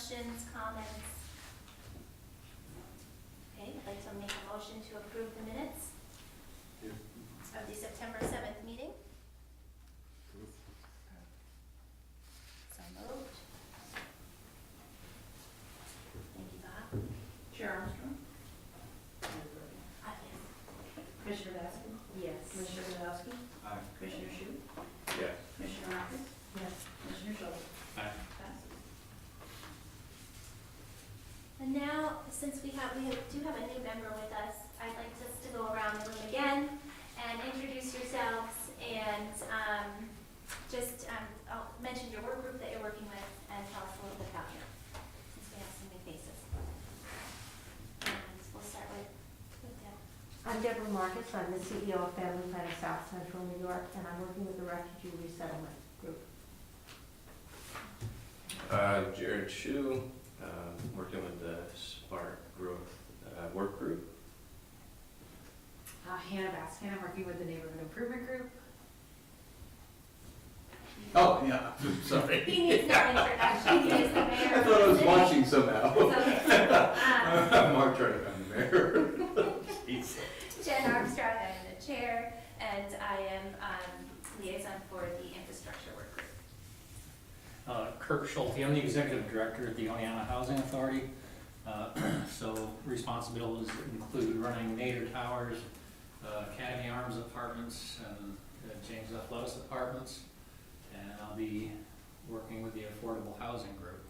questions, comments? Okay, I'd like to make a motion to approve the minutes of the September 7th meeting. So moved. Thank you, Bob. Chair Armstrong? Yes. Commissioner Baskin? Yes. Commissioner Sadowski? Aye. Commissioner Shu? Yes. Commissioner Marcus? Yes. Commissioner Schultz? Aye. Passes. And now, since do have a new member with us, I'd like us to go around the room again and introduce yourselves and I'll mention your work group that you're working with and tell us a little bit about you, since we have some new faces. And we'll start with Deb. I'm Deborah Marcus. I'm the CEO of Family Planning South Central New York, and I'm working with the Refugee Resettlement Group. Jared Shu, working with the Spark Growth Work Group. Hannah Baskin, I'm working with the Neighborhood Improvement Group. Oh, yeah, sorry. He needs no introduction, he is the mayor. I thought I was watching somehow. It's okay. Mark trying to become the mayor. Jeez. Jen Armstrong, I'm the chair, and I am liaison for the infrastructure work group. Kirk Schulte, I'm the executive director at the Oneonta Housing Authority. So responsibilities include running Nader Towers, Academy Arms Apartments, and James F. Lotus Apartments. And I'll be working with the Affordable Housing Group.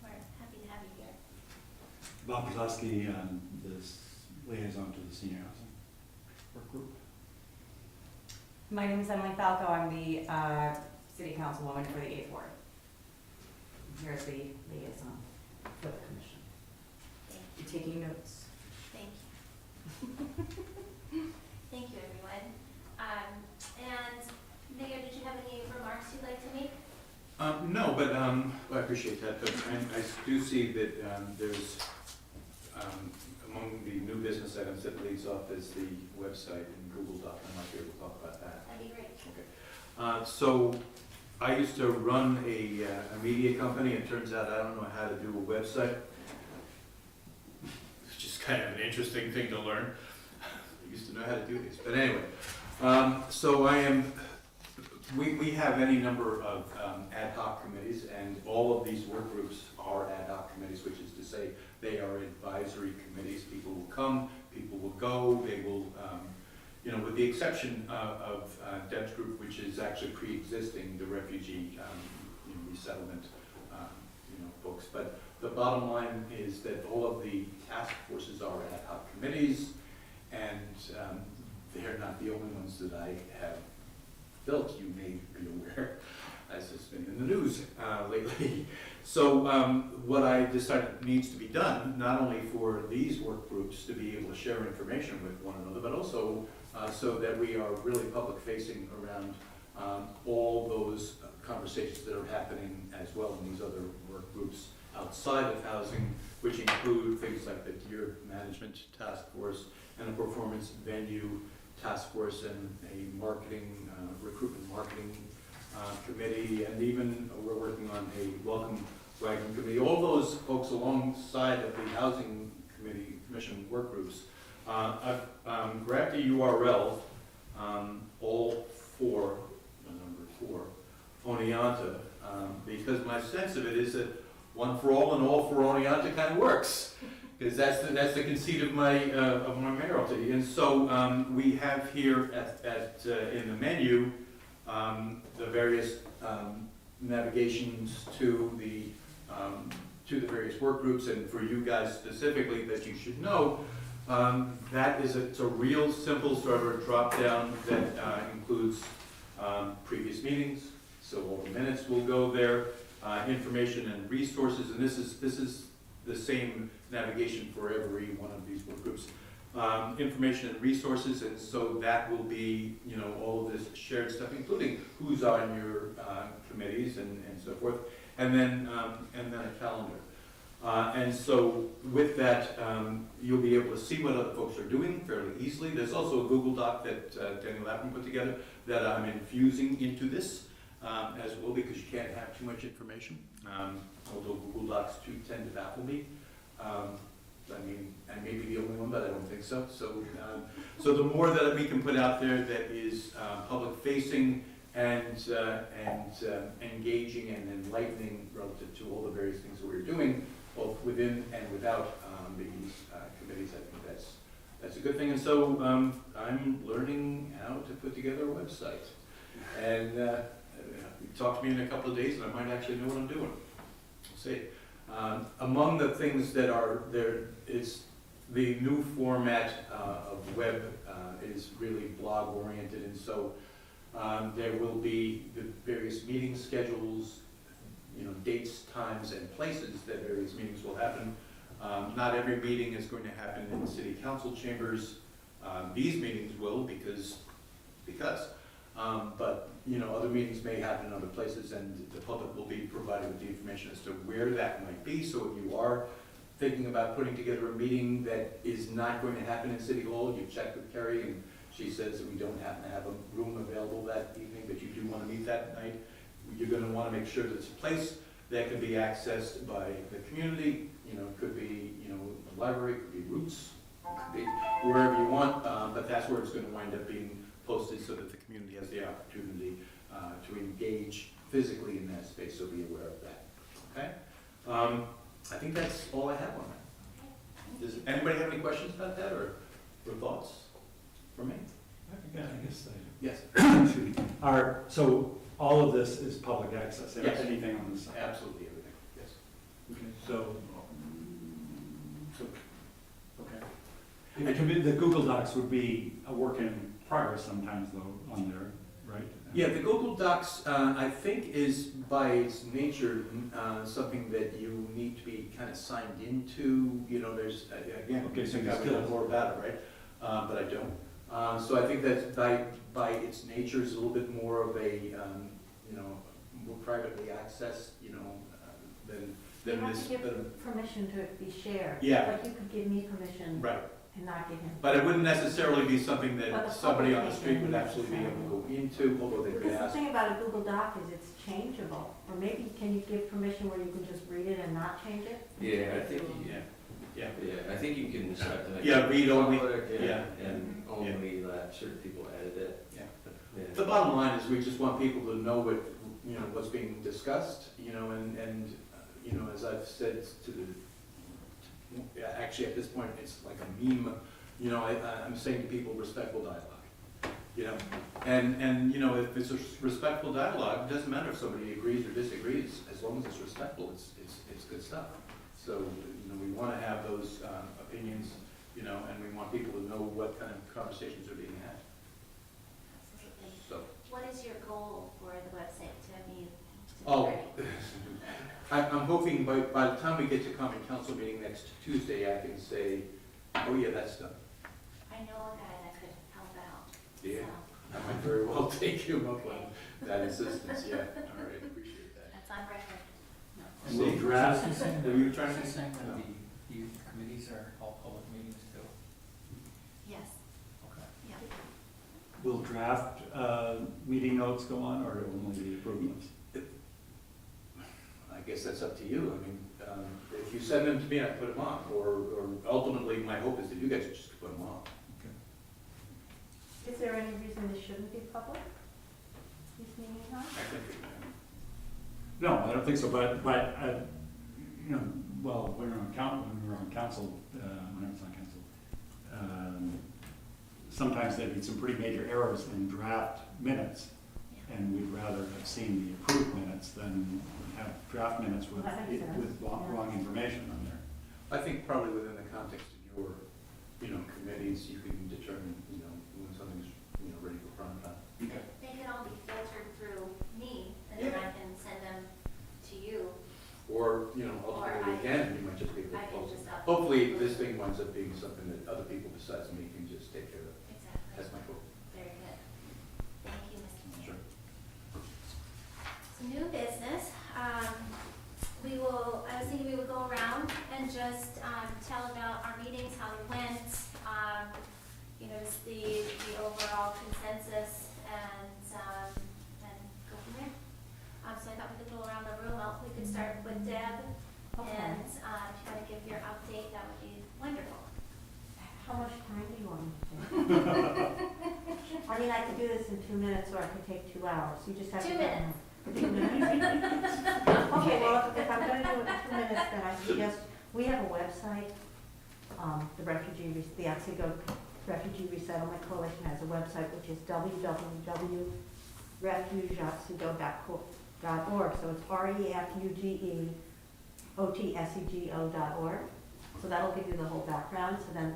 We're happy to have you here. Bob Kozlowski, this liaison to the senior housing work group. My name is Emily Falco. I'm the city councilwoman for the 8th Ward. I'm here as the liaison for the commission. Thank You taking notes? Thank you. Thank you, everyone. And Mayor, did you have any remarks you'd like to make? No, but I appreciate that. But I do see that there's, among the new business items that leads off is the website and Google Doc. I might be able to talk about that. That'd be great. Okay. So I used to run a media company. It turns out I don't know how to do a website. It's just kind of an interesting thing to learn. I used to know how to do this. But anyway, so we have any number of ad hoc committees, and all of these work groups are ad hoc committees, which is to say they are advisory committees. People will come, people will go, they will, with the exception of Deb's group, which is actually pre-existing the refugee resettlement folks. But the bottom line is that all of the task forces are ad hoc committees, and they're not the only ones that I have built. You may be aware, as has been in the news lately. So what I decided needs to be done, not only for these work groups to be able to share information with one another, but also so that we are really public-facing around all those conversations that are happening as well in these other work groups outside of housing, which include things like the Gear Management Task Force and the Performance Venue Task Force and a marketing, recruitment marketing committee, and even we're working on a welcome wagon committee. All those folks alongside of the housing commission work groups. I've grabbed the URL, all for, number 4, Oneonta, because my sense of it is that one for all and all for Oneonta kind of works. Because that's the conceit of my mayoralty. And so we have here in the menu the various navigations to the various work groups, and for you guys specifically that you should know, it's a real simple sort of drop down that includes previous meetings, so all the minutes will go there, information and resources, and this is the same navigation for every one of these work groups. Information and resources, and so that will be, all of this shared stuff, including who's on your committees and so forth, and then a calendar. And so with that, you'll be able to see what other folks are doing fairly easily. There's also a Google Doc that Daniel Lappin put together that I'm infusing into this. as well, because you can't have too much information, although Google Docs do tend to baffle me. I mean, I may be the only one, but I don't think so. So, so the more that we can put out there that is public facing and engaging and enlightening relative to all the various things that we're doing, both within and without these committees, I think that's a good thing. And so I'm learning how to put together a website. And talk to me in a couple of days, and I might actually know what I'm doing. We'll see. Among the things that are there is the new format of web is really blog oriented, and so there will be the various meeting schedules, dates, times, and places that various meetings will happen. Not every meeting is going to happen in the city council chambers. These meetings will because. But other meetings may happen in other places, and the public will be provided with the information as to where that might be. So if you are thinking about putting together a meeting that is not going to happen in City Hall, you check with Carrie, and she says that we don't happen to have a room available that evening, but you do want to meet that night, you're going to want to make sure that it's a place that can be accessed by the community. It could be the library, it could be Roots, it could be wherever you want, but that's where it's going to wind up being posted, so that the community has the opportunity to engage physically in that space, so be aware of that. Okay? I think that's all I have on that. Does anybody have any questions about that, or thoughts for me? Yeah, I guess Yes. excuse me. So all of this is public access, Yes. anything on the site? Absolutely everything, yes. Okay, so, okay. The Google Docs would be a work in progress sometimes though on there, right? Yeah, the Google Docs, I think, is by its nature something that you need to be kind of signed into. There's, again, Okay, so you you have to still- know more about it, right? But I don't. So I think that by its nature is a little bit more of a, more privately accessed, than You have this. to give permission to it be shared. Yeah. Like you could give me permission Right. and not give him. But it wouldn't necessarily be something But that the somebody on the public street would may absolutely be able to go into, although they could Because the ask. thing about a Google Doc is it's changeable, or maybe can you give permission where you can just read it and not change it? Yeah, I think, Yeah. I think you can decide to. Yeah, read only. Yeah, Yeah. and only let certain people edit it. Yeah. Yeah. The bottom line is we just want people to know what's being discussed, and as I've said actually at this point, it's like a meme, I'm saying to people, respectful dialogue, and if it's a respectful dialogue, it doesn't matter if somebody agrees or disagrees, as long as it's respectful, it's good stuff. So, we want to have those opinions, and we want people to know what kind of conversations are being had, Absolutely. so. What is your goal for the website to be Oh, ready? I'm hoping by the time we get to common council meeting next Tuesday, I can say, oh yeah, that's done. I know a guy that could help out. Yeah. So I might very well take you up on that insistence, yeah, all right, appreciate that. that's on record. And we'll draft, Were you trying to Is it say? saying that the youth committees are all public meetings too? Yes, Okay. yeah. will draft meeting notes go on, or only the improvements? I guess that's up to you, I mean, if you send them to me, I put them on, or ultimately, my hope is that you guys just put them on. Is there any reason this shouldn't be public? These meeting times? I think, No, I don't think so, but well, when we were on council, when I was on council, sometimes there'd be some pretty major errors in draft minutes, and we'd rather have seen the approved minutes than have draft minutes with, That makes sense, with wrong information on there. I think probably within the context of your, committees, you can determine, when something's, ready for prime time. Okay. They could all be filtered through me, and then I can send them to you. Or, ultimately, again, you might just be able I to can close it. just up. Hopefully, this thing winds up being something that other people besides me can just take care of. Exactly. That's my hope. Very good. Thank you, Mr. Mayor. Sure. So new business, I was thinking we would go around and just tell about our meetings, how they went, just the overall consensus, and go from there. so I thought we could go around the room. We could start with Deb, Okay. and if you want to give your update, that would be wonderful. How much time do you want me to take? I mean, I could do this in 2 minutes, or I could take 2 hours. You just have to. 2 minutes. 2 minutes? Okay, well, if I'm gonna do it in 2 minutes, then I suggest, we have a website, the Otsego Refugee Resettlement Coalition has a website, which is www.refugeotsego.org, so it's refugeotsego.org. So that'll give you the whole background, so then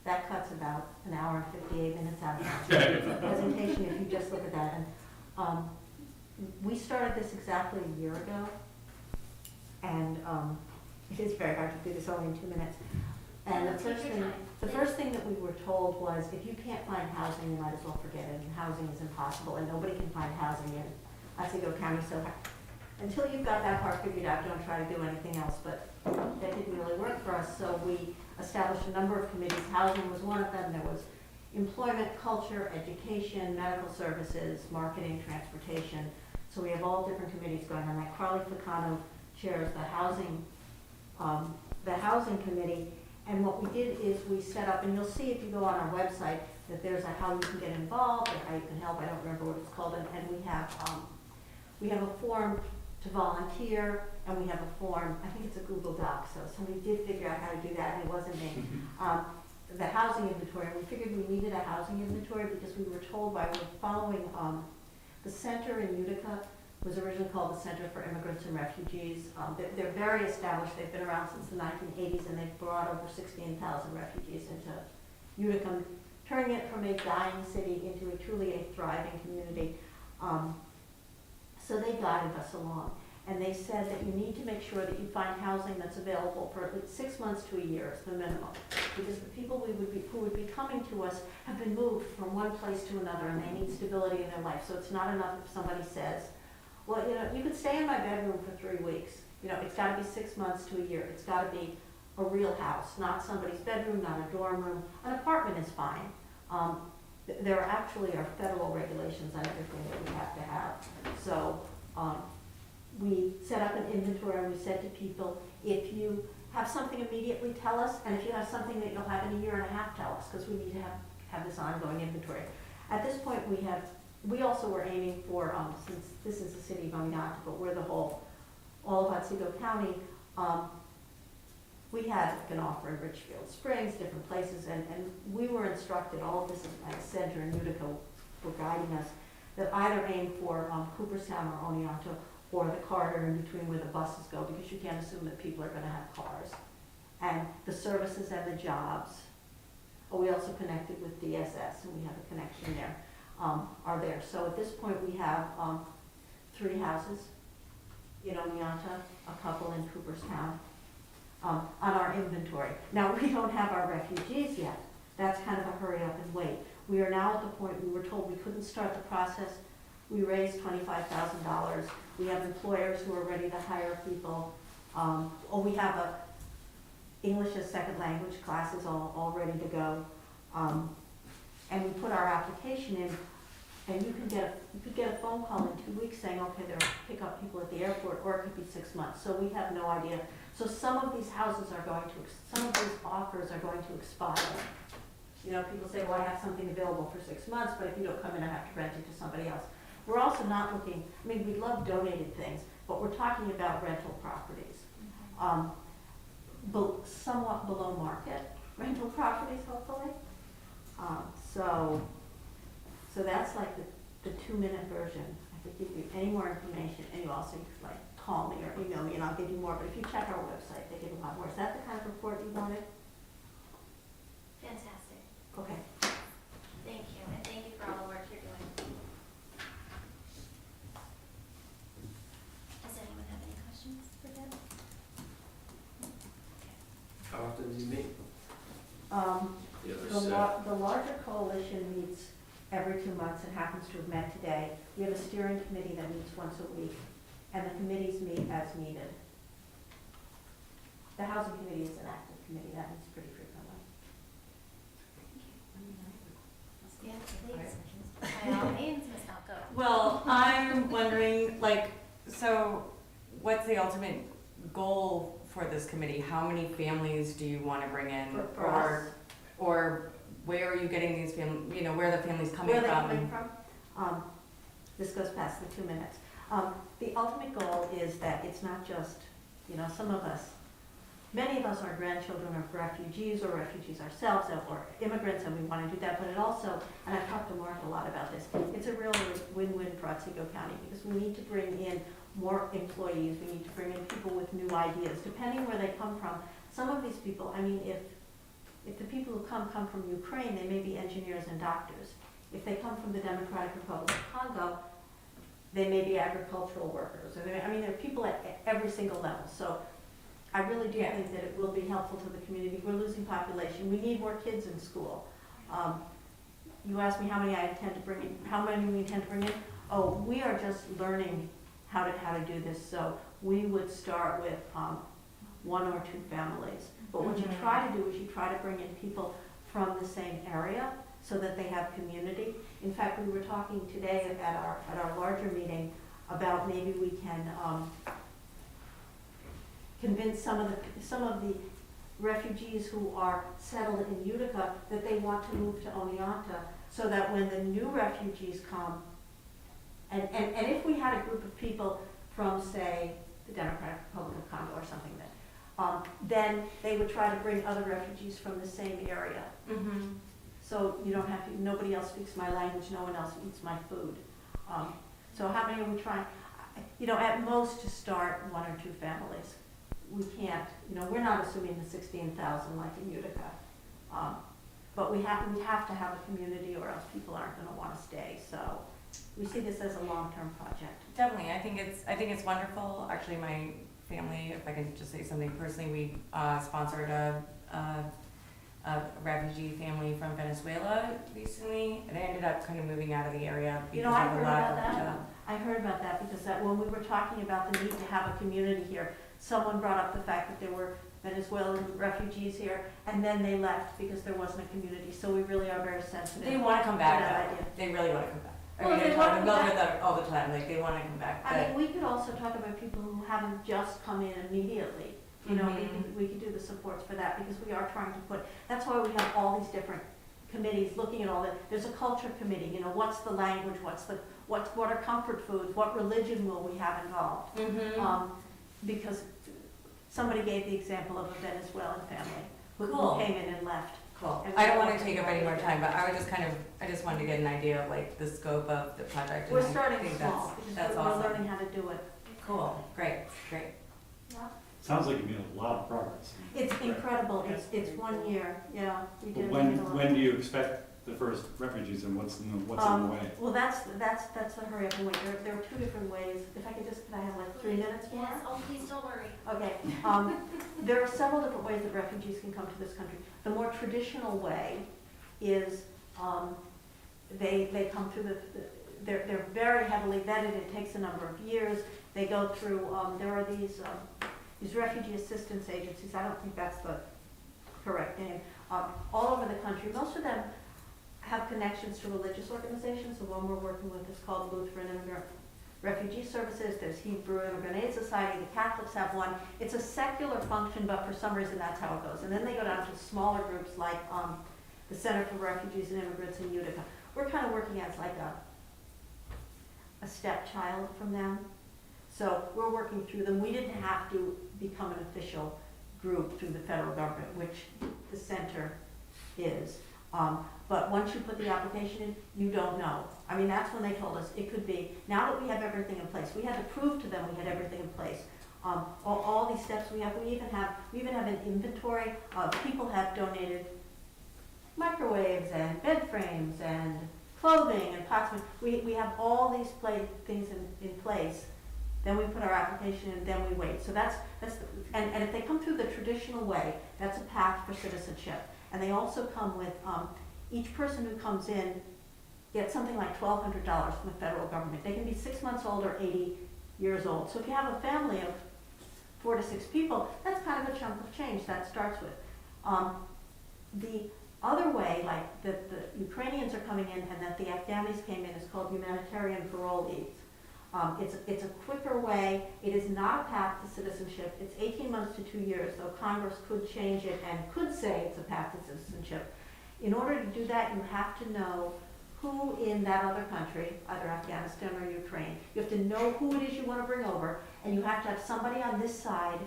that cuts about an hour and 58 minutes out of the presentation if you just look at that. And we started this exactly a year ago, and it is very hard to do this only in 2 minutes. And Take your time. the first thing that we were told was, if you can't find housing, you might as well forget it, and housing is impossible, and nobody can find housing in Otsego County, so until you've got that part figured out, don't try to do anything else, but that didn't really work for us, so we established a number of committees. Housing was one of them. There was employment, culture, education, medical services, marketing, transportation. So we have all different committees going on that. Carly Ficano chairs the housing committee. And what we did is we set up, and you'll see if you go on our website, that there's a how you can get involved or how you can help. I don't remember what it's called. And we have a form to volunteer, and we have a form, I think it's a Google Doc, so somebody did figure out how to do that, and it wasn't me. The housing inventory, we figured we needed a housing inventory because we were told by following, the center in Utica was originally called the Center for Immigrants and Refugees. They're very established, they've been around since the 1980s, and they've brought over 16,000 refugees into Utica, turning it from a dying city into a truly a thriving community. So they guided us along, and they said that you need to make sure that you find housing that's available for at least 6 months to a year is the minimum, because the people who would be coming to us have been moved from one place to another, and they need stability in their life. So it's not enough if somebody says, well, you could stay in my bedroom for 3 weeks. It's got to be 6 months to a year. It's got to be a real house, not somebody's bedroom, not a dorm room. An apartment is fine. There actually are federal regulations on everything that we have to have. So we set up an inventory, and we said to people, if you have something immediately, tell us, and if you have something that you'll have in a year and a half, tell us, because we need to have this ongoing inventory. At this point, we also were aiming for, since this is the city of Oneonta, but we're all of Otsego County, we had an offer in Richfield Springs, different places, and we were instructed, all of this is at Center and Utica were guiding us, that either aim for Cooperstown or Oneonta, or the corridor in between where the buses go, because you can't assume that people are going to have cars. And the services and the jobs. We also connected with DSS, and we have a connection there, are there. So at this point, we have 3 houses in Oneonta, a couple in Cooperstown, on our inventory. Now, we don't have our refugees yet. That's kind of a hurry up and wait. We are now at the point, we were told we couldn't start the process. We raised $25,000. We have employers who are ready to hire people. We have English as second language classes all ready to go. And we put our application in, and you could get a phone call in 2 weeks saying, okay, they'll pick up people at the airport, or it could be 6 months. So we have no idea. So some of these offers are going to expire. People say, well, I have something available for 6 months, but if you don't come in, I have to rent it to somebody else. We're also not looking, we love donated things, but we're talking about rental properties. Somewhat below market rental properties, hopefully. So that's like the 2-minute version. I could give you any more information, and you also call me or email me, and I'll give you more. But if you check our website, they give a lot more. Is that the kind of report you wanted? Fantastic. Okay. Thank you, and thank you for all the work you're doing. Does anyone have any questions for Deb? How often do you meet? The other The set? larger coalition meets every 2 months and happens to have met today. We have a steering committee that meets once a week, and the committees meet as needed. The housing committee is an active committee that meets pretty frequently. Yes, please. By all means, Ms. Falco. Well, I'm wondering, So what's the ultimate goal for this committee? How many families do you want to bring in? For us. Or where are you getting these where are the families coming Where from? are they coming from? This goes past the 2 minutes. The ultimate goal is that it's not just, some of us, many of us are grandchildren of refugees or refugees ourselves or immigrants, and we want to do that, but it also, and I've talked to Mark a lot about this, it's a real win-win for Otsego County because we need to bring in more employees, we need to bring in people with new ideas, depending where they come from. Some of these people, if the people who come from Ukraine, they may be engineers and doctors. If they come from the Democratic Republic of Congo, they may be agricultural workers. There are people at every single level. So I really do think that it will be helpful to the community. We're losing population. We need more kids in school. You asked me how many we intend to bring in. Oh, we are just learning how to do this. So we would start with 1 or 2 families. But what you try to do is you try to bring in people from the same area so that they have community. In fact, we were talking today at our larger meeting about maybe we can convince some of the refugees who are settled in Utica that they want to move to Oneonta, so that when the new refugees come, and if we had a group of people from, say, the Democratic Republic of Congo or something, then they would try to bring other refugees from the same area. Mm-hmm. So you don't have to, nobody else speaks my language, no one else eats my food. So how many are we trying? At most to start 1 or 2 families. We can't, we're not assuming the 16,000 like in Utica. But we have to have a community or else people aren't going to want to stay. So we see this as a long-term project. Definitely, I think it's wonderful. Actually, my family, if I can just say something personally, we sponsored a refugee family from Venezuela recently. They ended up kind of moving out of the area because I of heard a lack about of that. job. I heard about that because when we were talking about the need to have a community here, someone brought up the fact that there were Venezuelan refugees here, and then they left because there wasn't a community. So we really are very sensitive. They want to come to that back. idea. They really want to come back. Well, I they talk want to to Bill come with them all the time. Like they want to come back. But We could also talk about people who haven't just come in immediately. We could do the supports for that because we are trying to that's why we have all these different committees looking at all that. There's a culture committee, what's the language, what are comfort foods, what religion will we have involved? Because somebody gave the example of a Venezuelan family who came in and left. Cool. And I we don't all want to take up any more together. time, but I just wanted to get an idea of like the scope of the project. and We're I starting think small That's because we're awesome. learning how to do it. Cool. Great. Sounds like you made a lot of progress. It's incredible. It's 1 year. Yeah, we did. When do you expect the first refugees and what's in the way? Well, that's the hurry up and wait. There are 2 different ways. If I could can I have like 3 minutes more? Yes, oh, please don't worry. Okay. There are several different ways that refugees can come to this country. The more traditional way is they come through they're very heavily vetted. It takes a number of years. They go through, there are these refugee assistance agencies. I don't think that's the correct name. All over the country. Most of them have connections to religious organizations. The one we're working with is called Lutheran Immigrant Refugee Services. There's Hebrew Immigrant Aid Society. The Catholics have one. It's a secular function, but for some reason that's how it goes. And then they go down to smaller groups like the Center for Refugees and Immigrants in Utica. We're kind of working as like a stepchild from them. So we're working through them. We didn't have to become an official group through the federal government, which the center is. But once you put the application in, you don't know. That's when they told us it could be. Now that we have everything in place, we had to prove to them we had everything in place. All these steps we have, we even have an inventory. People have donated microwaves and bed frames and clothing and pots. We have all these things in place. Then we put our application in, then we wait. So and if they come through the traditional way, that's a path for citizenship. And they also come with, each person who comes in gets something like $1,200 from the federal government. They can be 6 months old or 80 years old. So if you have a family of 4 to 6 people, that's kind of a chunk of change that starts with. The other way, like the Ukrainians are coming in and that the Afghanis came in, is called humanitarian parole leaves. It's a quicker way. It is not a path to citizenship. It's 18 months to 2 years, though Congress could change it and could say it's a path to citizenship. In order to do that, you have to know who in that other country, either Afghanistan or Ukraine, you have to know who it is you want to bring over, and you have to have somebody on this side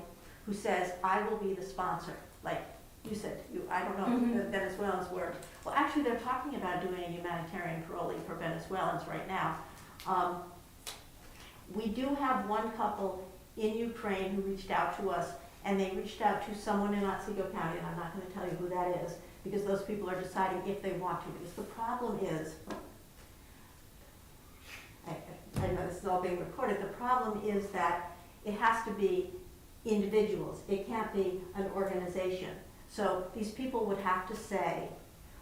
who says, I will be the sponsor. Like you said, I don't know if the Venezuelans were. Well, actually, they're talking about doing a humanitarian parolee for Venezuelans right now. We do have one couple in Ukraine who reached out to us, and they reached out to someone in Otsego County, and I'm not going to tell you who that is, because those people are deciding if they want to. Because the problem is, I know this is all being recorded, the problem is that it has to be individuals. It can't be an organization. So these people would have to say,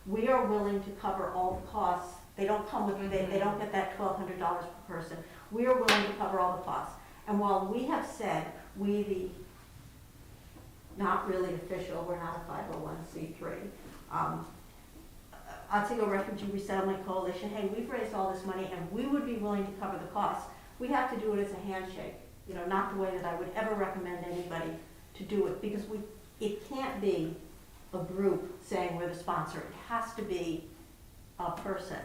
we are willing to cover all the costs. They don't come with, they don't get that $1,200 per person. We are willing to cover all the costs. And while we have said, we the not really official, we're not a 501c3, Otsego Refugee Resettlement Coalition, hey, we've raised all this money and we would be willing to cover the costs. We have to do it as a handshake, not the way that I would ever recommend anybody to do it, because it can't be a group saying we're the sponsor. It has to be a person.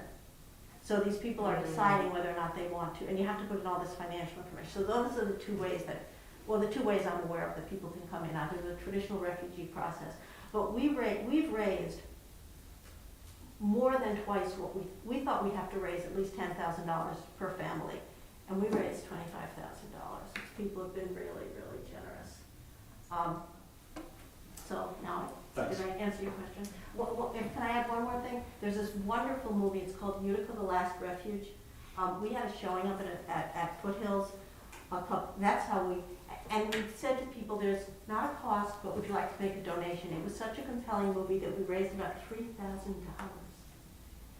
So these people are deciding whether or not they want to, and you have to put in all this financial information. So those are the two ways the two ways I'm aware of that people can come in, either the traditional refugee process. But we've raised more than twice what we thought we'd have to raise at least $10,000 per family, and we raised $25,000. People have been really, really generous. So now, Thanks. did I answer your question? And can I add one more thing? There's this wonderful movie, it's called Utica, the Last Refuge. We had a showing of it at Foothills. That's how we said to people, there's not a cost, but would you like to make a donation? It was such a compelling movie that we raised about $3,000.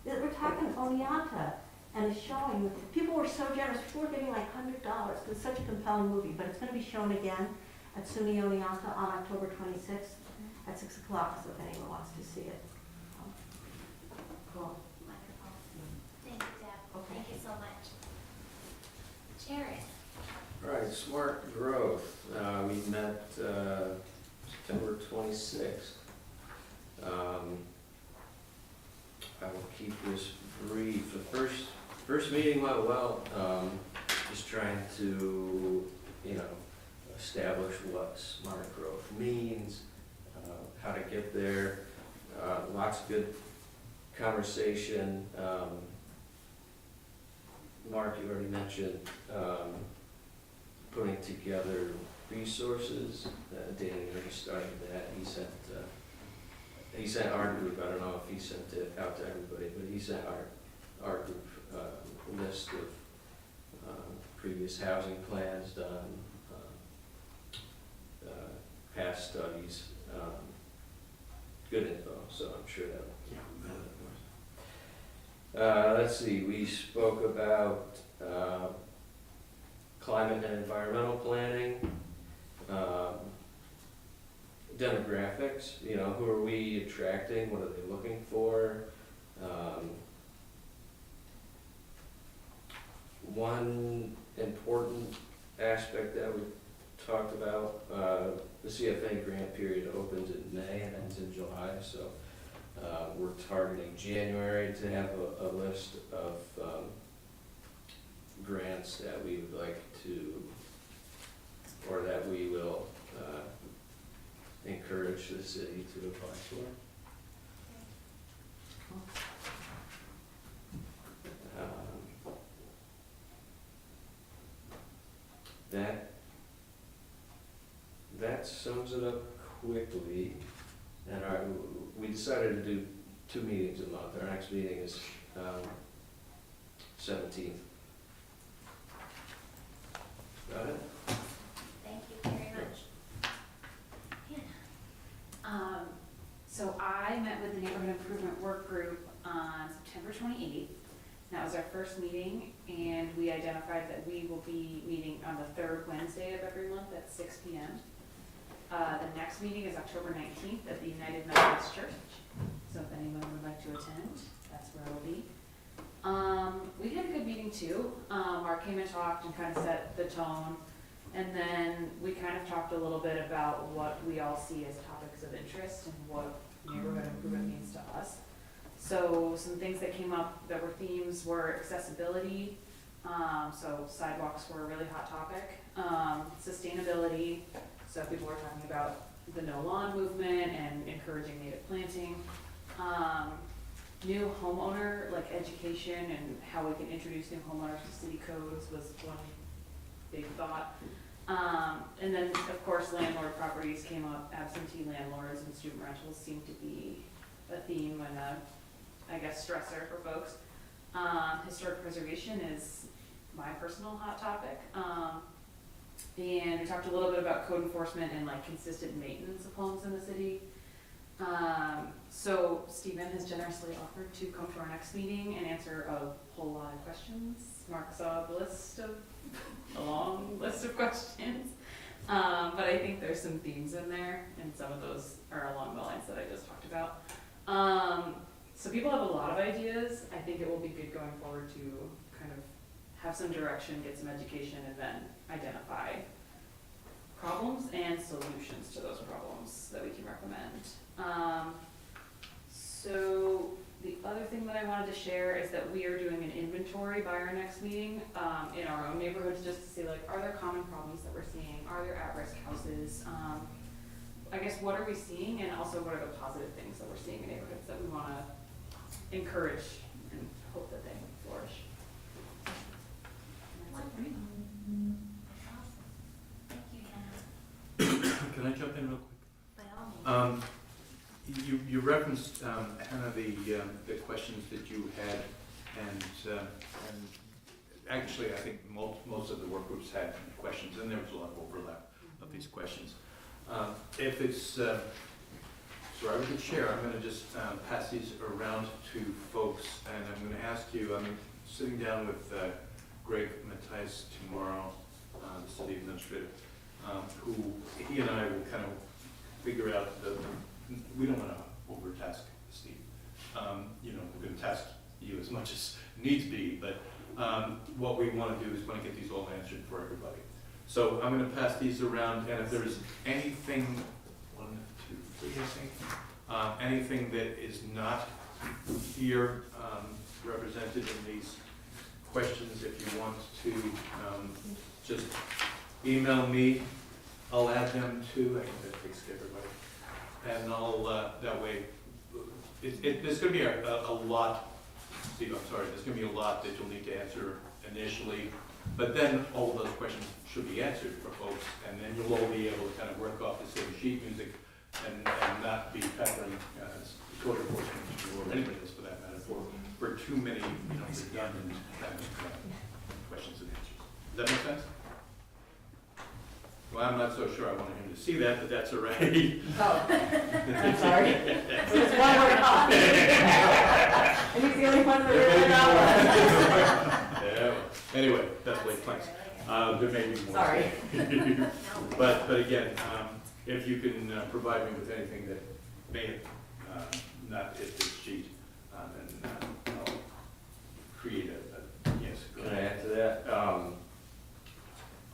We're talking Oneonta, and it's showing, people were so generous, people were giving like $100. It's such a compelling movie, but it's going to be shown again at SUNY Oneonta on October 26th at 6 o'clock, so if anyone wants to see it. Cool. Wonderful. Thank you, Deb. Okay. Thank you so much. Jared? All right, smart growth. We met September 26th. I will keep this brief. The first meeting went well. Just trying to, establish what smart growth means, how to get there. Lots of good conversation. Mark, you already mentioned putting together resources. Danny already started that. He sent our group, I don't know if he sent it out to everybody, but he sent our group a list of previous housing plans done, past studies, good info, so I'm sure that let's see, we spoke about climate and environmental planning, demographics, who are we attracting, what are they looking for? One important aspect that we talked about, the CFA grant period opens in May and ends in July, so we're targeting January to have a list of grants that we would like to, or that we will encourage the city to apply for. That sums it up quickly. And we decided to do 2 meetings a month. Our next meeting is 17th. Got it? Thank you very much. Hannah? So I met with the Neighborhood Improvement Work Group on September 28th. That was our first meeting, and we identified that we will be meeting on the 3rd Wednesday of every month at 6 p.m. The next meeting is October 19th at the United Methodist Church. So if anyone would like to attend, that's where I'll be. We had a good meeting too. Mark came and talked and kind of set the tone. And then we kind of talked a little bit about what we all see as topics of interest and what neighborhood improvement means to us. So some things that came up that were themes were accessibility. So sidewalks were a really hot topic. Sustainability. So people were talking about the no lawn movement and encouraging native planting. New homeowner, like education and how we can introduce new homeowners to city codes was one big thought. And then, of course, landlord properties came up. Absentee landlords and student rentals seem to be a theme and a, I guess, stressor for folks. Historic preservation is my personal hot topic. And we talked a little bit about code enforcement and like consistent maintenance of homes in the city. So Stephen has generously offered to come to our next meeting and answer a whole lot of questions. Mark saw a long list of questions. But I think there's some themes in there, and some of those are along the lines that I just talked about. So people have a lot of ideas. I think it will be good going forward to kind of have some direction, get some education, and then identify problems and solutions to those problems that we can recommend. So the other thing that I wanted to share is that we are doing an inventory by our next meeting in our own neighborhoods, just to see, like, are there common problems that we're seeing? Are there at-risk houses? I guess, what are we seeing, and also what are the positive things that we're seeing in neighborhoods that we want to encourage and hope that they flourish? And that's it for me. That's awesome. Thank you, Hannah. Can I jump in real quick? By all means. You referenced, Hannah, the questions that you had, and actually, I think most of the work groups had questions, and there was a lot of overlap of these questions. If it's, so I was the chair, I'm gonna just pass these around to folks, and I'm gonna ask you, I'm sitting down with Greg Mattias tomorrow, the city administrator, who, he and I will kind of figure out we don't want to overtask Steve. We're going to task you as much as needs be, but what we want to do is want to get these all answered for everybody. So I'm going to pass these around, and if there's anything, 1, 2, 3, I think, anything that is not here represented in these questions, if you want to just email me, I'll add them too. I think that takes care of everybody. And I'll, that way, there's going to be a lot, Steve, I'm sorry, there's going to be a lot that you'll need to answer initially, but then all of those questions should be answered for folks, and then you'll all be able to kind of work off the same sheet music and not be peppering code enforcement or anybody else for that matter for too many, redundant kind of questions and answers. Does that make sense? Well, I'm not so sure I wanted him to see that, but that's all right. Oh, I'm sorry. So it's one word off. And he's the only one that really got Yeah, well, anyway, that's late plans. There may be more. Sorry. But again, if you can provide me with anything that may have not hit this sheet, then I'll create a yes. Go Can I ahead. add to that?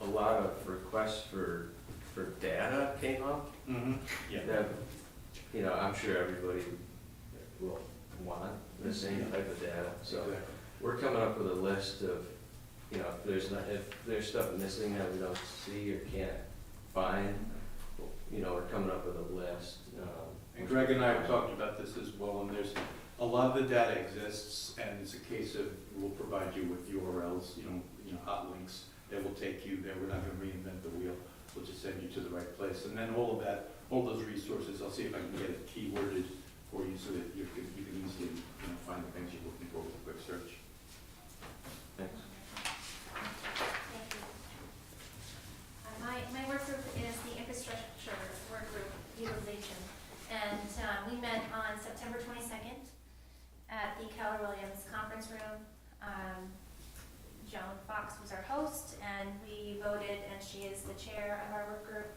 A lot of requests for data came up. Mm-hmm, yeah. That, I'm sure everybody will want the same type of data. So Exactly. we're coming up with a list of, if there's stuff missing that we don't see or can't find, we're coming up with a list. And Greg and I have talked about this as well, and there's, a lot of the data exists, and it's a case of, we'll provide you with URLs, hot links that will take you there. We're not gonna reinvent the wheel, we'll just send you to the right place. And then all of that, all those resources, I'll see if I can get it keyworded for you so that you can easily, find the things you're looking for with a quick search. Thanks. Thank you. My work group is the infrastructure work group utilization. And we met on September 22nd at the Keller Williams conference room. Joan Fox was our host, and we voted, and she is the chair of our work group.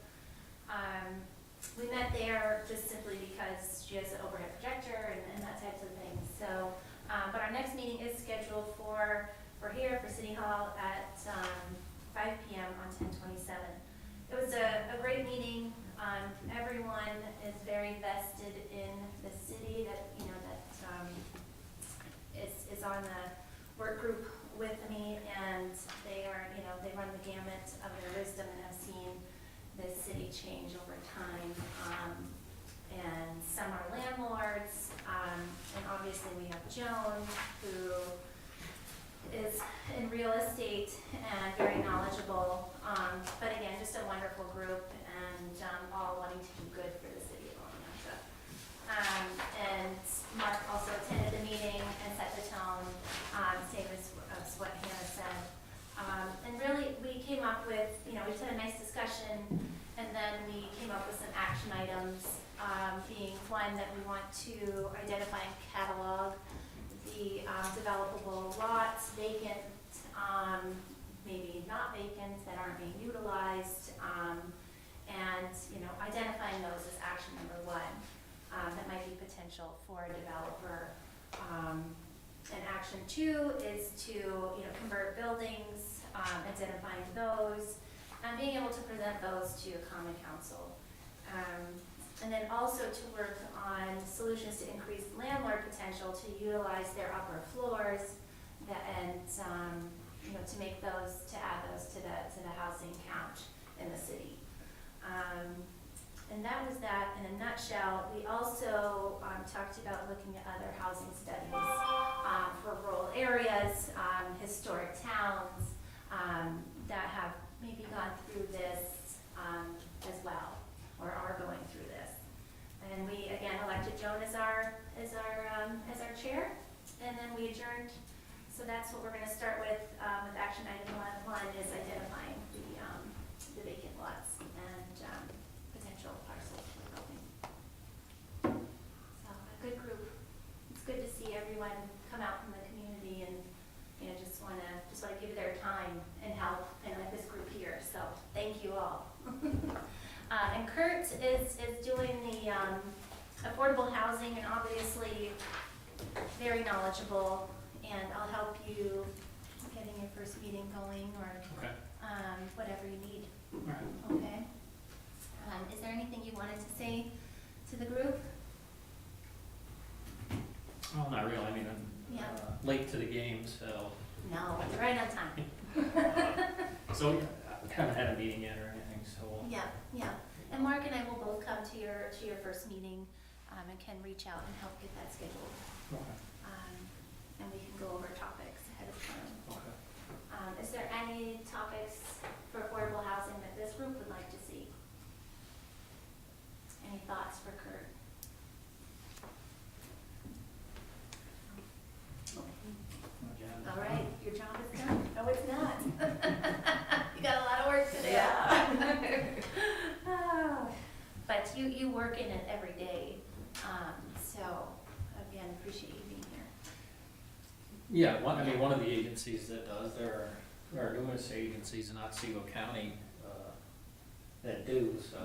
We met there just simply because she has an overhead projector and that type of thing. So, but our next meeting is scheduled here for City Hall at 5 PM on 10/27. It was a great meeting. Everyone is very vested in the city that, is on the work group with me, and they are, they run the gamut of their wisdom and have seen the city change over time. And some are landlords, and obviously we have Joan, who is in real estate and very knowledgeable. But again, just a wonderful group, and all wanting to do good for the city of Oneonta. And Mark also attended the meeting and set the tone, same as what Hannah said. And really, we came up with, we just had a nice discussion, and then we came up with some action items, being one that we want to identify and catalog the developable lots, vacant, maybe not vacant, that aren't being utilized, and, identifying those as action number one. That might be potential for a developer. And action two is to, convert buildings, identifying those, and being able to present those to a common council. And then also to work on solutions to increase landlord potential to utilize their upper floors, and, to make those, to add those to the housing count in the city. And that was that in a nutshell. We also talked about looking at other housing studies for rural areas, historic towns that have maybe gone through this as well, or are going through this. And we again elected Joan as our chair, and then we adjourned. So that's what we're going to start with action item one is identifying the vacant lots and potential parcels for building. So a good group. It's good to see everyone come out from the community and just want to give their time and help, and like this group here. So thank you all. And Kurt is doing the affordable housing, and obviously very knowledgeable. And I'll help you getting your first meeting going, or Okay. whatever you need. All right. Okay. Is there anything you wanted to say to the group? Well, not really. I mean, I'm Yeah. late to the game, so. No, you're right on time. So I haven't had a meeting yet or anything, so. Yeah, yeah. And Mark and I will both come to your first meeting, and can reach out and help get that scheduled. Okay. And we can go over topics ahead of time. Okay. Is there any topics for affordable housing that this group would like to see? Any thoughts for Kurt? Again. All right, your job is done. No, it's not. You got a lot of work to do. Ah, but you work in it every day. So again, appreciate you being here. Yeah, one of the agencies that does, there are numerous agencies in Otsego County that do, so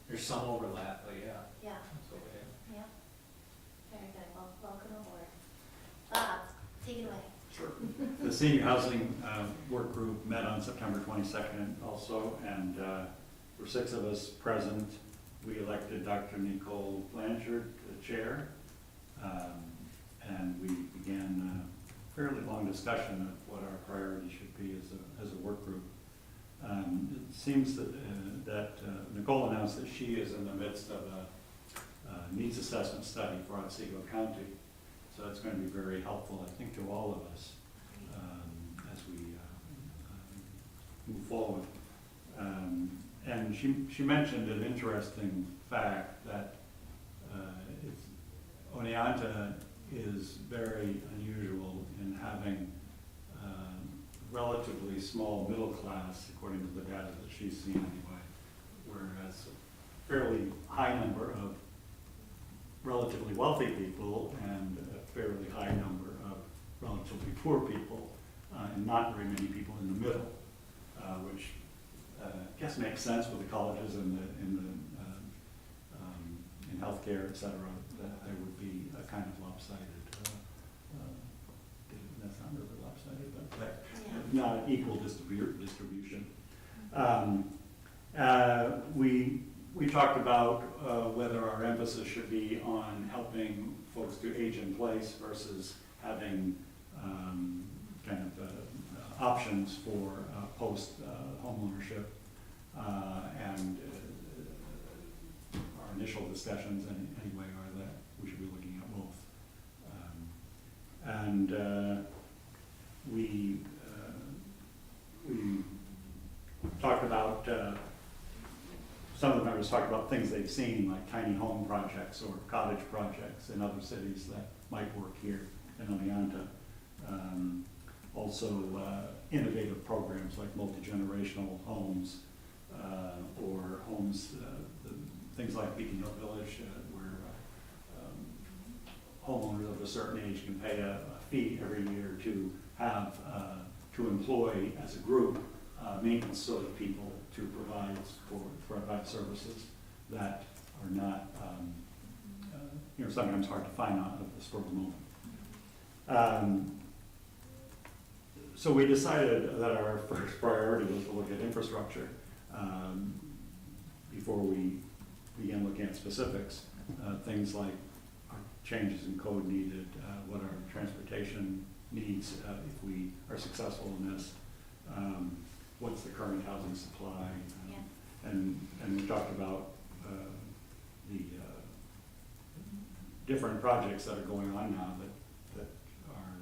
there's some overlap, but yeah. Yeah, That's what we do. yeah. Very good. Well, welcome aboard. Bob, take it away. Sure. The Senior Housing Work Group met on September 22nd also, and there were 6 of us present. We elected Dr. Nicole Blanchard, the chair, and we began a fairly long discussion of what our priorities should be as a work group. It seems that Nicole announced that she is in the midst of a needs assessment study for Otsego County. So it's going to be very helpful, I think, to all of us as we move forward. And she mentioned an interesting fact that Oneonta is very unusual in having relatively small middle class, according to the data that she's seen anyway, whereas a fairly high number of relatively wealthy people and a fairly high number of relatively poor people, and not very many people in the middle, which I guess makes sense with the colleges and in healthcare, et cetera, that there would be a kind of lopsided, that's not really lopsided. lopsided, but Yeah. not equal distribution. We talked about whether our emphasis should be on helping folks to age in place versus having kind of options for post homeownership. And our initial discussions anyway are that we should be looking at both. We talked about, some of the members talked about things they've seen, like tiny home projects or cottage projects in other cities that might work here in Oneonta. Also, innovative programs like multi-generational homes, or homes, things like Beacon Hill Village, where homeowners of a certain age can pay a fee every year to have, to employ as a group, maintenance sort of people to provide services that are not, sometimes hard to find out at the spur of the moment. So we decided that our first priority was to look at infrastructure before we began looking at specifics, things like changes in code needed, what our transportation needs if we are successful in this, what's the current housing supply, and we talked about the different projects that are going on now that are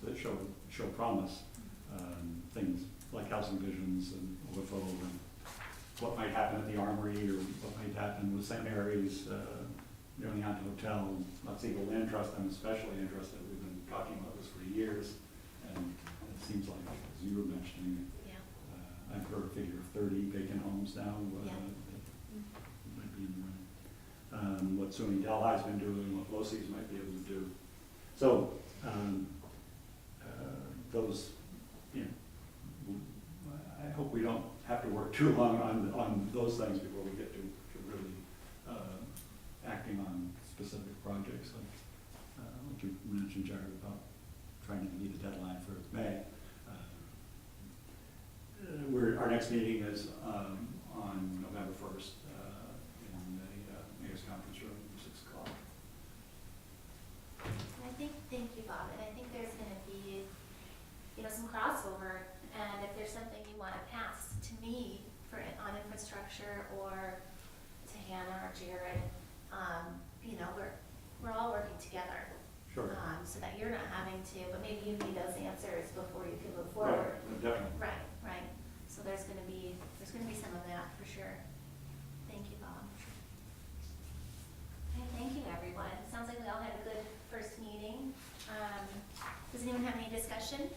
that show promise, things like Housing Visions and OFO and what might happen at the Armory or what might happen with St. Mary's, near the Oneonta Hotel, Let's Eagle Land Trust. I'm especially interested. We've been talking about this for years, and it seems like, as you were mentioning, I've heard a figure of 30 vacant homes now. That might be in the running. What SUNY Delhi's been doing, what LOCI's might be able to do. So those, I hope we don't have to work too long on those things before we get to really acting on specific projects, like you mentioned, Jared, about trying to meet a deadline for May. Our next meeting is on November 1st in the Mayor's Conference Room at 6 o'clock. Thank you, Bob, and I think there's gonna be, some crossover, and if there's something you wanna pass to me on infrastructure or to Hannah or Jared, we're all working together. Sure. So that you're not having to, but maybe you need those answers before you can move forward. Right, definitely. Right. So there's gonna be some of that for sure. Thank you, Bob. Okay, thank you, everyone. Sounds like we all had a good first meeting. Does anyone have any discussion?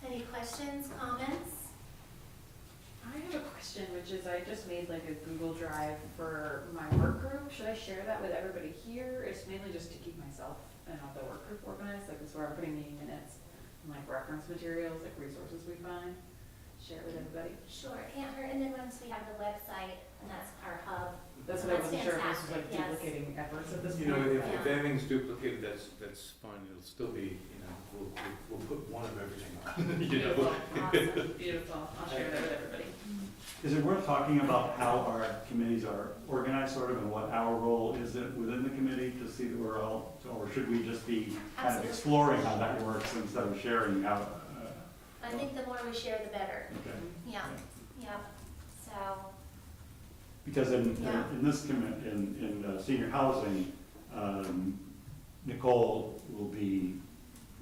Any questions, comments? I have a question, which is I just made like a Google Drive for my work group. Should I share that with everybody here? It's mainly just to keep myself and all the work group organized, like it's where I'm putting meeting minutes and like reference materials, like resources we find. Share it with everybody. Sure, it can't hurt. And then once we have the website, and that's our hub. That's what I wasn't sure if this was like fantastic, yes. duplicating efforts at this You point. know, if anything's duplicated, that's fine. It'll still be, we'll put one of everything on. Beautiful, awesome, beautiful. I'll share that with everybody. Is it worth talking about how our committees are organized, sort of, and what our role is within the committee to see that we're all, or should we just be kind of Absolutely. exploring how that works instead of sharing how? I think the more we share, the better. Okay. Yeah, so, Because in Yeah. this in senior housing, Nicole will be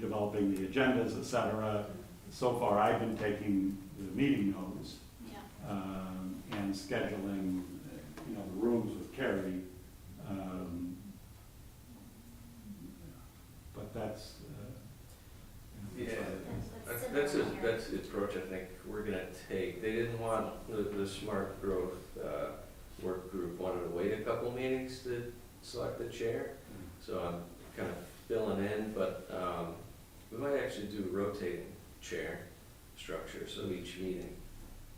developing the agendas, et cetera. So far, I've been taking the meeting notes yeah. and scheduling, the rooms with Carrie. But that's. Yeah. That's That's similar here. that's the approach I think we're gonna take. They didn't want, the smart growth work group wanted to wait a couple meetings to select the chair. So I'm kind of filling in, but we might actually do a rotating chair structure, so each meeting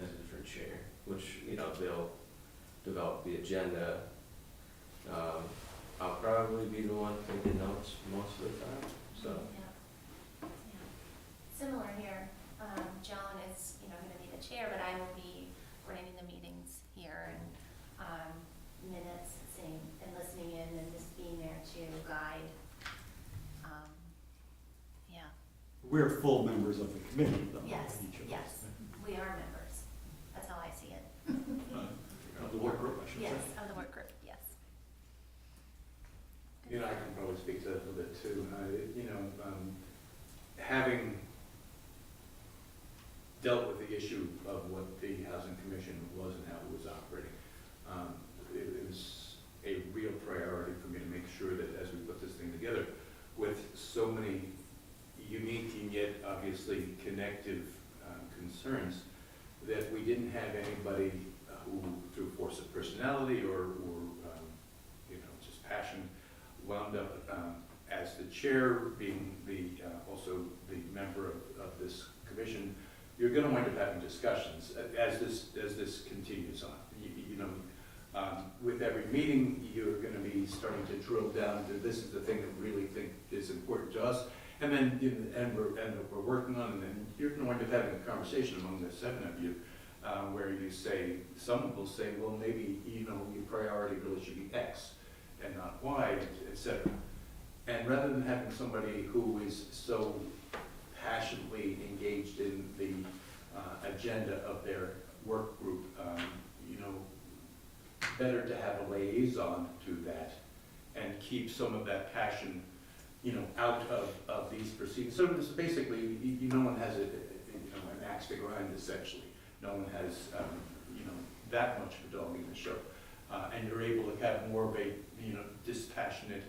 has a different chair, which, they'll develop the agenda. I'll probably be the one taking notes most of the time, so so. Yeah. Similar here, Joan is, gonna be the chair, but I will be running the meetings here and, minutes, sitting and listening in and just being there to guide. Yeah, We're full members of the committee, though. yes, each of us. yes, we are members. That's how I see it. Of the work group, I should say. Yes, of the work group, yes. I can probably speak to that a little bit too. Having dealt with the issue of what the Housing Commission was and how it was operating, it was a real priority for me to make sure that as we put this thing together, with so many unique and yet obviously connective concerns, that we didn't have anybody who, through force of personality or just passion, wound up as the chair, being also the member of this commission. You're going to wind up having discussions as this continues on. With every meeting, you're going to be starting to drill down to this is the thing that we really think is important to us, and then we're working on, and then you're going to wind up having a conversation among the 7 of you, where you say, someone will say, well, maybe your priority really should be X and not Y, etc. And rather than having somebody who is so passionately engaged in the agenda of their work group, better to have a liaison to that and keep some of that passion, out of these proceedings. So it's basically, no one has an axe to grind, essentially. No one has, that much of a dog in the show. And you're able to have more of a, dispassionate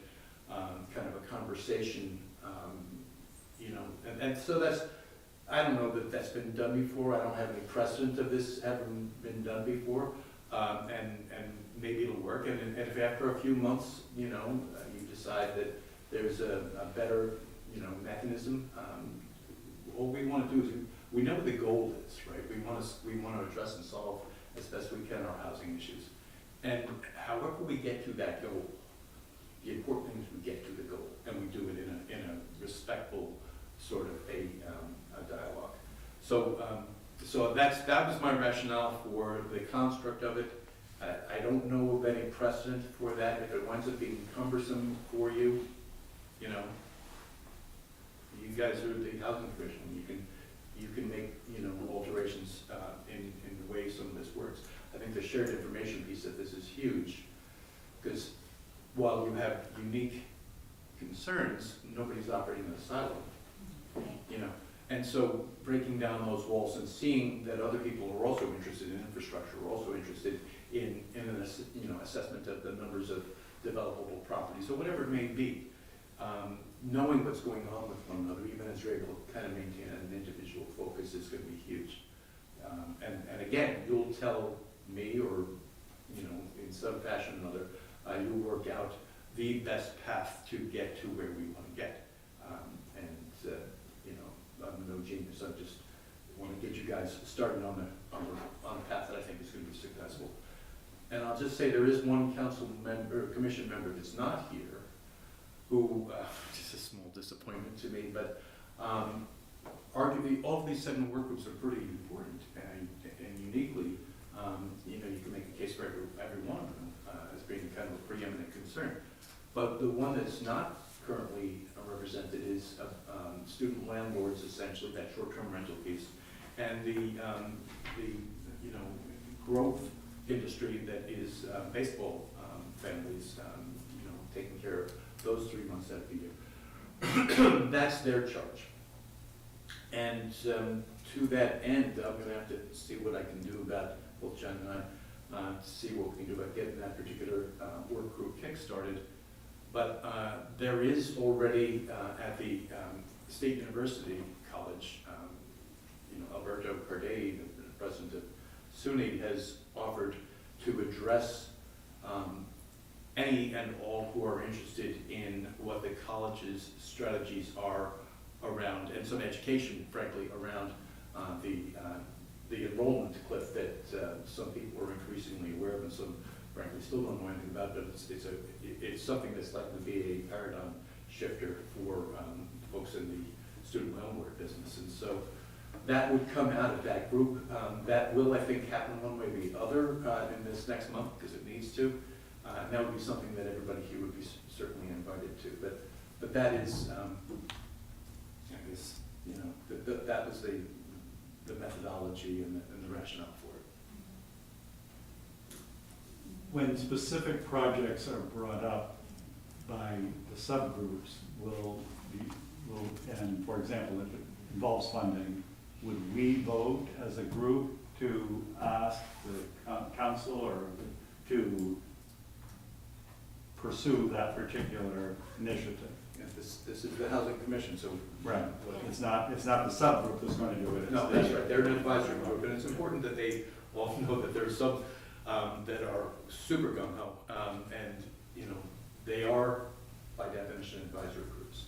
kind of a conversation, and so that's, I don't know that that's been done before. I don't have any precedent of this having been done before, and maybe it'll work. And if after a few months, you decide that there's a better, mechanism, all we want to do is we know what the goal is, right? We want to address and solve as best we can our housing issues. And however we get to that goal, the important thing is we get to the goal, and we do it in a respectful sort of a dialogue. So that was my rationale for the construct of it. I don't know of any precedent for that. If it winds up being cumbersome for you, you guys are the Housing Commission. You can make alterations in the way some of this works. I think the shared information piece of this is huge, because while you have unique concerns, nobody's operating in a silo, And so breaking down those walls and seeing that other people are also interested in infrastructure, are also interested in an assessment of the numbers of developable properties, or whatever it may be. Knowing what's going on with one another, even as you're able to kind of maintain an individual focus, is going to be huge. And again, you'll tell me, or in some fashion or another, you'll work out the best path to get to where we want to get. I'm no genius. I just want to get you guys started on a path that I think is going to be successful. And I'll just say there is one council member, commission member that's not here, who, just a small disappointment to me, but arguably all of these 7 work groups are pretty important, and uniquely, you can make a case for every one of them as being kind of a preeminent concern. But the one that's not currently represented is student landlords, essentially, that short-term rental piece, and the growth industry that is baseball families, taking care of those 3 months out of the year. That's their charge. And to that end, I'm going to have to see what I can do about, both John and I, to see what we can do about getting that particular work group kick-started. But there is already at the State University College, Alberto Carday, the president of SUNY, has offered to address any and all who are interested in what the college's strategies are around, and some education, frankly, around the enrollment cliff that some people are increasingly aware of, and some, frankly, still don't know anything about. But it's something that's likely to be a paradigm shifter for folks in the student loan board business. And so that would come out of that group. That will, I think, happen one way or the other in this next month, because it needs to. And that would be something that everybody here would be certainly invited to. But that is, I guess, you know, that was the methodology and the rationale for it. When specific projects are brought up by the subgroups, and for example, if it involves funding, would we vote as a group to ask the council or to pursue that particular initiative? Yeah, this is the housing commission, so. Right, it's not the subgroup that's going to do it. No, that's right, they're an advisory group, and it's important that they all know that there's some that are super gung-ho, and, you know, they are, by definition, advisory groups.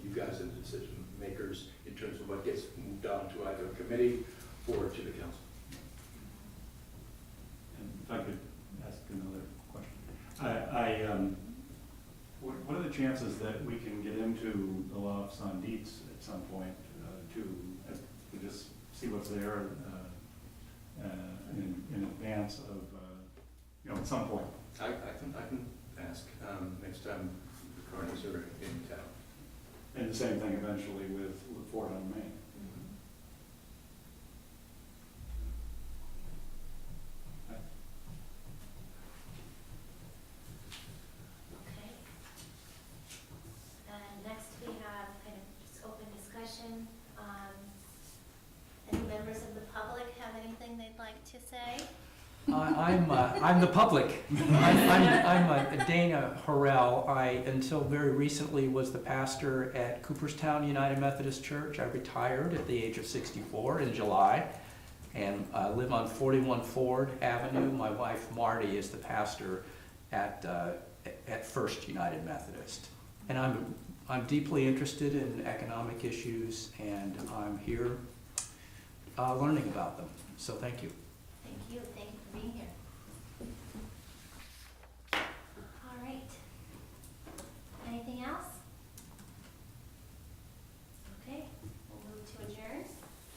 You guys are the decision makers in terms of what gets moved on to either a committee or to the council. And if I could ask another question. What are the chances that we can get into the law of Son Dietz at some point to just see what's there in advance of, you know, at some point? I can ask next time the Carneys are in town. And the same thing eventually with Ford on Main. Okay. And next we have kind of just open discussion. Any members of the public have anything they'd like to say? I'm the public. I'm Dana Harrell. I, until very recently, was the pastor at Cooperstown United Methodist Church. I retired at the age of 64 in July, and I live on 41 Ford Avenue. My wife Marty is the pastor at First United Methodist, and I'm deeply interested in economic issues, and I'm here learning about them. So thank you.